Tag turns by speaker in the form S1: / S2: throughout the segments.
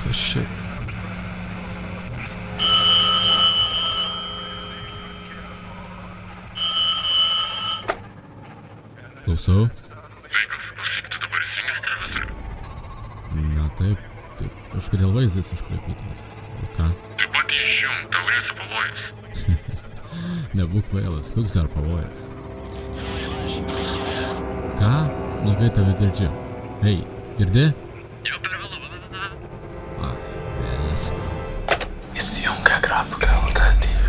S1: Kas čia? Klausau?
S2: Sveikas, klausyk, tu dabar įsijungęs televizorių.
S1: Na taip, kažkodėl vaizdas iškraipytas. O ką?
S2: Taip pat išjung, tau grėsia pavojus.
S1: Nebūk kvailas, koks dar pavojus? Ką? Blogai tave girdžiu. Hei, girdi?
S2: Jau per vėlu.
S1: Vėlis.
S2: Įsijungia grafika LT TV.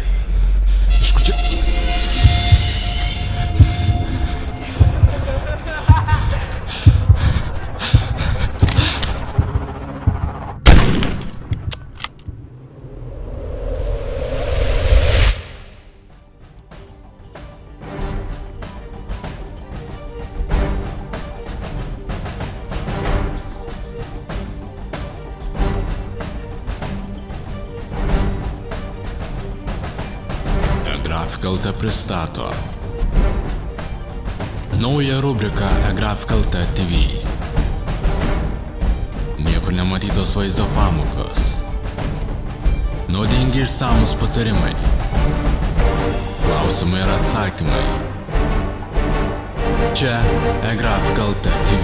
S1: Iš čia?
S3: eGrafika LT pristato naują rubriką eGrafika LT TV. Niekur nematytos vaizdo pamokos. Naudingi išsamus patarimai. Klausimai ir atsakymai. Čia eGrafika LT TV.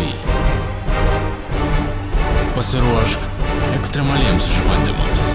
S3: Pasiruošk ekstremaliems išbandymams.